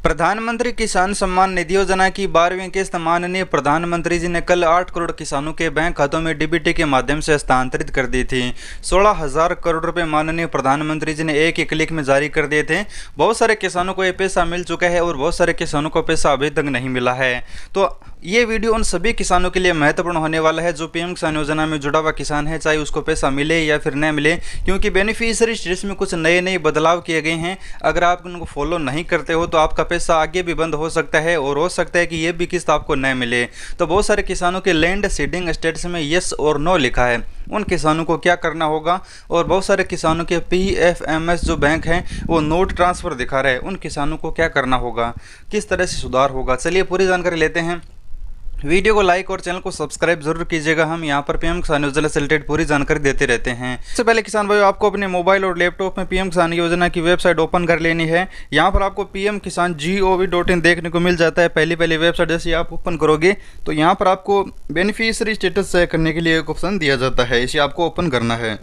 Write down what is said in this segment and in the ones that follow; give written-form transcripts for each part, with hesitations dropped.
प्रधानमंत्री किसान सम्मान निधि योजना की 12वीं किस्त माननीय प्रधानमंत्री जी ने कल 8 करोड़ किसानों के बैंक खातों में डीबीटी के माध्यम से हस्तांतरित कर दी थी। 16,000 करोड़ रुपए माननीय प्रधानमंत्री जी ने एक ही क्लिक में जारी कर दिए थे। बहुत सारे किसानों को ये पैसा मिल चुका है और बहुत सारे किसानों को पैसा अभी तक नहीं मिला है। तो ये वीडियो उन सभी किसानों के लिए महत्वपूर्ण होने वाला है जो पीएम किसान योजना में जुड़ा हुआ किसान है, चाहे उसको पैसा मिले या फिर न मिले, क्योंकि बेनिफिशियरी स्टेटस में कुछ नए बदलाव किए गए हैं। अगर आप उनको फॉलो नहीं करते हो तो आपका पैसा आगे भी बंद हो सकता है और हो सकता है कि ये भी किस्त आपको न मिले। तो बहुत सारे किसानों के लैंड सीडिंग स्टेटस में येस और नो लिखा है, उन किसानों को क्या करना होगा। और बहुत सारे किसानों के PFMS जो बैंक हैं वो नोट ट्रांसफ़र दिखा रहे हैं, उन किसानों को क्या करना होगा, किस तरह से सुधार होगा। चलिए पूरी जानकारी लेते हैं। वीडियो को लाइक और चैनल को सब्सक्राइब जरूर कीजिएगा। हम यहाँ पर पीएम किसान योजना से रिलेटेड पूरी जानकारी देते रहते हैं। सबसे पहले किसान भाइयों, आपको अपने मोबाइल और लैपटॉप में पीएम किसान योजना की वेबसाइट ओपन कर लेनी है। यहाँ पर आपको pmkisan.gov.in देखने को मिल जाता है। पहली वेबसाइट जैसे आप ओपन करोगे तो यहाँ पर आपको बेनिफिशियरी स्टेटस चेक करने के लिए एक ऑप्शन दिया जाता है, इसे आपको ओपन करना है।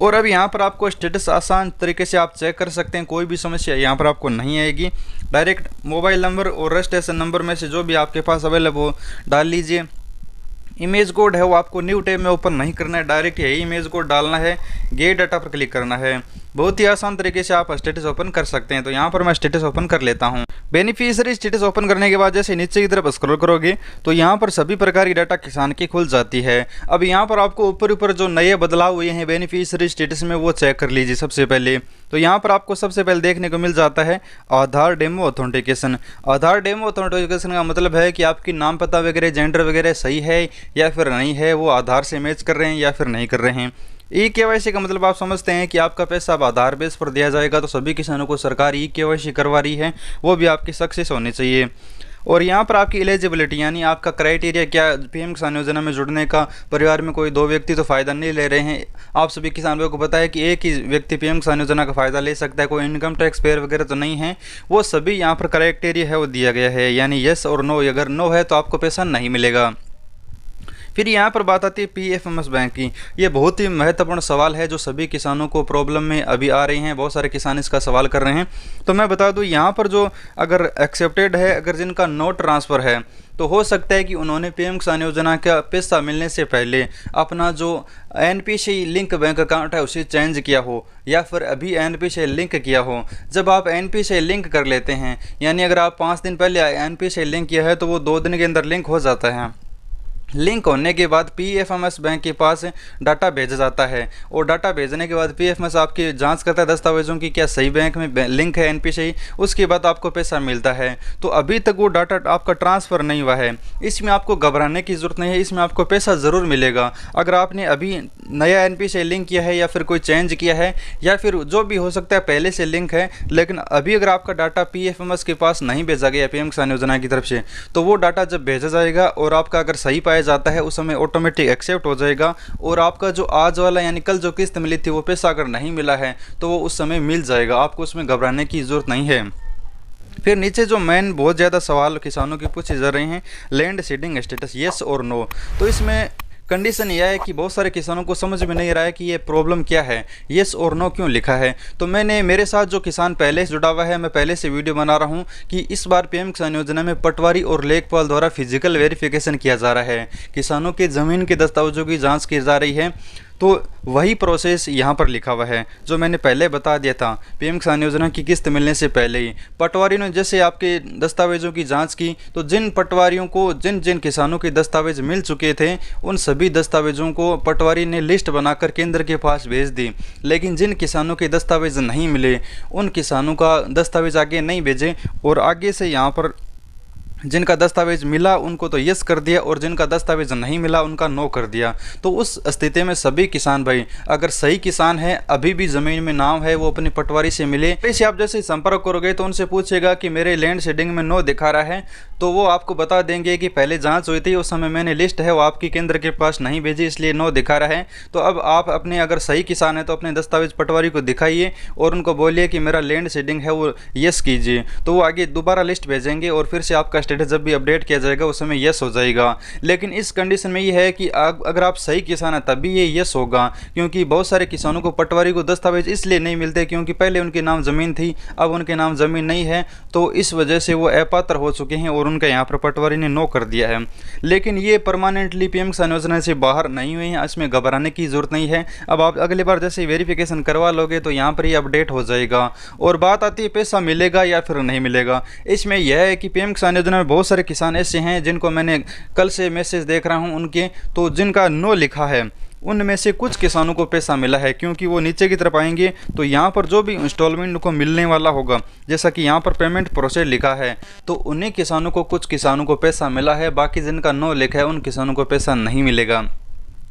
और अब यहाँ पर आपको स्टेटस आसान तरीके से आप चेक कर सकते हैं, कोई भी समस्या यहाँ पर आपको नहीं आएगी। डायरेक्ट मोबाइल नंबर और रजिस्ट्रेशन नंबर में से जो भी आपके पास अवेलेबल हो डाल लीजिए। इमेज कोड है वो आपको न्यू टैब में ओपन नहीं करना है, डायरेक्ट यही इमेज कोड डालना है, गेट डाटा पर क्लिक करना है। बहुत ही आसान तरीके से आप स्टेटस ओपन कर सकते हैं। तो यहाँ पर मैं स्टेटस ओपन कर लेता हूँ। बेनिफिशियरी स्टेटस ओपन करने के बाद जैसे नीचे की तरफ स्क्रॉल करोगे तो यहाँ पर सभी प्रकार की डाटा किसान की खुल जाती है। अब यहाँ पर आपको ऊपर जो नए बदलाव हुए हैं बेनिफिशियरी स्टेटस में वो चेक कर लीजिए। सबसे पहले तो यहाँ पर आपको सबसे पहले देखने को मिल जाता है आधार डेमो ऑथेंटिकेशन। आधार डेमो ऑथेंटिकेशन का मतलब है कि आपकी नाम पता वगैरह जेंडर वगैरह सही है या फिर नहीं है, वो आधार से मैच कर रहे हैं या फिर नहीं कर रहे हैं। KYC का मतलब आप समझते हैं कि आपका पैसा अब आधार बेस पर दिया जाएगा। तो सभी किसानों को सरकार KYC करवा रही है, वो भी आपकी सक्सेस होनी चाहिए। और यहाँ पर आपकी एलिजिबिलिटी यानी आपका क्राइटेरिया क्या, पीएम किसान योजना में जुड़ने का। परिवार में कोई 2 व्यक्ति तो फ़ायदा नहीं ले रहे हैं। आप सभी किसानों को पता है कि एक ही व्यक्ति पीएम किसान योजना का फ़ायदा ले सकता है, कोई इनकम टैक्स पेयर वगैरह तो नहीं है। वो सभी यहाँ पर क्राइटेरिया है वो दिया गया है, यानी येस और नो। अगर नो है तो आपको पैसा नहीं मिलेगा। फिर यहाँ पर बात आती है PFMS बैंक की। ये बहुत ही महत्वपूर्ण सवाल है जो सभी किसानों को प्रॉब्लम में अभी आ रही हैं। बहुत सारे किसान इसका सवाल कर रहे हैं। तो मैं बता दूँ यहाँ पर जो अगर एक्सेप्टेड है, अगर जिनका नो ट्रांसफ़र है तो हो सकता है कि उन्होंने पीएम किसान योजना का पैसा मिलने से पहले अपना जो NPCI लिंक बैंक अकाउंट है उसे चेंज किया हो या फिर अभी NPCI लिंक किया हो। जब आप NPCI लिंक कर लेते हैं, यानी अगर आप 5 दिन पहले NPCI लिंक किया है तो वो 2 दिन के अंदर लिंक हो जाता है। लिंक होने के बाद PFMS बैंक के पास डाटा भेजा जाता है और डाटा भेजने के बाद PFMS आपकी जांच करता है दस्तावेज़ों की, क्या सही बैंक में लिंक है NPCI, उसके बाद आपको पैसा मिलता है। तो अभी तक वो डाटा आपका ट्रांसफ़र नहीं हुआ है। इसमें आपको घबराने की ज़रूरत नहीं है, इसमें आपको पैसा ज़रूर मिलेगा। अगर आपने अभी नया NPCI लिंक किया है या फिर कोई चेंज किया है या फिर जो भी हो सकता है पहले से लिंक है, लेकिन अभी अगर आपका डाटा PFMS के पास नहीं भेजा गया पीएम किसान योजना की तरफ से, तो वो डाटा जब भेजा जाएगा और आपका अगर सही पाया जाता है उस समय ऑटोमेटिक एक्सेप्ट हो जाएगा। और आपका जो आज वाला यानी कल जो किस्त मिली थी वो पैसा अगर नहीं मिला है तो वो उस समय मिल जाएगा। आपको उसमें घबराने की ज़रूरत नहीं है। फिर नीचे जो मेन बहुत ज़्यादा सवाल किसानों के पूछे जा रहे हैं, लैंड सीडिंग स्टेटस येस और नो। तो इसमें कंडीशन यह है कि बहुत सारे किसानों को समझ में नहीं रहा है कि ये प्रॉब्लम क्या है, येस और नो क्यों लिखा है। तो मैंने मेरे साथ जो किसान पहले से जुड़ा हुआ है, मैं पहले से वीडियो बना रहा हूँ कि इस बार पीएम किसान योजना में पटवारी और लेखपाल द्वारा फिजिकल वेरिफिकेशन किया जा रहा है। किसानों के ज़मीन के दस्तावेजों की जाँच की जा रही है। तो वही प्रोसेस यहाँ पर लिखा हुआ है जो मैंने पहले बता दिया था। पीएम किसान योजना की किस्त मिलने से पहले ही पटवारी ने जैसे आपके दस्तावेज़ों की जांच की, तो जिन पटवारियों को जिन जिन किसानों के दस्तावेज मिल चुके थे उन सभी दस्तावेज़ों को पटवारी ने लिस्ट बनाकर केंद्र के पास भेज दी। लेकिन जिन किसानों के दस्तावेज नहीं मिले उन किसानों का दस्तावेज आगे नहीं भेजे और आगे से यहाँ पर जिनका दस्तावेज मिला उनको तो यस कर दिया और जिनका दस्तावेज नहीं मिला उनका नो कर दिया। तो उस स्थिति में सभी किसान भाई अगर सही किसान है, अभी भी ज़मीन में नाम है, वो अपनी पटवारी से मिले। इसे आप जैसे संपर्क करोगे तो उनसे पूछेगा कि मेरे लैंड सीडिंग में नो दिखा रहा है, तो वो आपको बता देंगे कि पहले जांच हुई थी उस समय मैंने लिस्ट है वो आपकी केंद्र के पास नहीं भेजी इसलिए नो दिखा रहा है। तो अब आप अपने अगर सही किसान है तो अपने दस्तावेज पटवारी को दिखाइए और उनको बोलिए कि मेरा लैंड सीडिंग है वो यस कीजिए। तो वो आगे दोबारा लिस्ट भेजेंगे और फिर से आपका स्टेटस जब भी अपडेट किया जाएगा उस समय यस हो जाएगा। लेकिन इस कंडीशन में ये है कि अगर आप सही किसान हैं तभी ये यस होगा, क्योंकि बहुत सारे किसानों को पटवारी को दस्तावेज इसलिए नहीं मिलते क्योंकि पहले उनके नाम ज़मीन थी, अब उनके नाम ज़मीन नहीं है, तो इस वजह से वो अपात्र हो चुके हैं और उनका यहाँ पर पटवारी ने नो कर दिया है। लेकिन ये परमानेंटली पीएम किसान योजना से बाहर नहीं हुए हैं, इसमें घबराने की ज़रूरत नहीं है। अब आप अगली बार जैसे वेरिफिकेशन करवा लोगे तो यहाँ पर ये अपडेट हो जाएगा। और बात आती है पैसा मिलेगा या फिर नहीं मिलेगा। इसमें यह है कि पीएम किसान योजना में बहुत सारे किसान ऐसे हैं जिनको मैंने कल से मैसेज देख रहा हूँ उनके, तो जिनका नो लिखा है उनमें से कुछ किसानों को पैसा मिला है, क्योंकि वो नीचे की तरफ आएंगे तो यहाँ पर जो भी इंस्टॉलमेंट को मिलने वाला होगा, जैसा कि यहाँ पर पेमेंट प्रोसेस लिखा है, तो उन्हीं किसानों को, कुछ किसानों को पैसा मिला है। बाकी जिनका नो लिखा है उन किसानों को पैसा नहीं मिलेगा,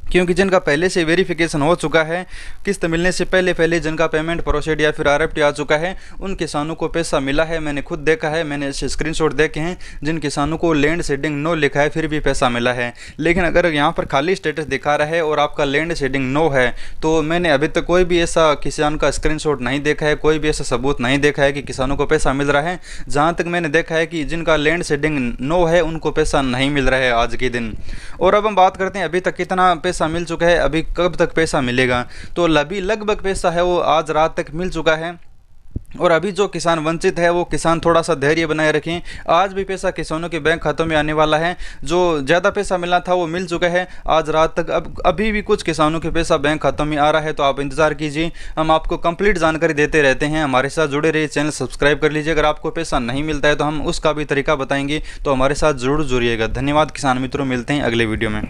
क्योंकि जिनका पहले से वेरिफिकेशन हो चुका है, किस्त मिलने से पहले जिनका पेमेंट प्रोसीड या फिर आरएफटी आ चुका है, उन किसानों को पैसा मिला है। मैंने खुद देखा है, मैंने ऐसे स्क्रीनशॉट देखे हैं जिन किसानों को लैंड सीडिंग नो लिखा है फिर भी पैसा मिला है। लेकिन अगर यहाँ पर खाली स्टेटस दिखा रहा है और आपका लैंड सीडिंग नो है, तो मैंने अभी तक कोई भी ऐसा किसान का स्क्रीनशॉट नहीं देखा है, कोई भी ऐसा सबूत नहीं देखा है कि किसानों को पैसा मिल रहा है। जहाँ तक मैंने देखा है कि जिनका लैंड सीडिंग नो है उनको पैसा नहीं मिल रहा है आज के दिन। और अब हम बात करते हैं अभी तक कितना पैसा मिल चुका है, अभी कब तक पैसा मिलेगा। तो अभी लगभग पैसा है वो आज रात तक मिल चुका है। और अभी जो किसान वंचित है वो किसान थोड़ा सा धैर्य बनाए रखें, आज भी पैसा किसानों के बैंक खातों में आने वाला है। जो ज़्यादा पैसा मिलना था वो मिल चुका है आज रात तक। अब अभी भी कुछ किसानों के पैसा बैंक खातों में आ रहा है, तो आप इंतज़ार कीजिए। हम आपको कंप्लीट जानकारी देते रहते हैं, हमारे साथ जुड़े रहिए, चैनल सब्सक्राइब कर लीजिए। अगर आपको पैसा नहीं मिलता है तो हम उसका भी तरीका बताएंगे, तो हमारे साथ ज़रूर जुड़िएगा। धन्यवाद किसान मित्रों, मिलते हैं अगले वीडियो में।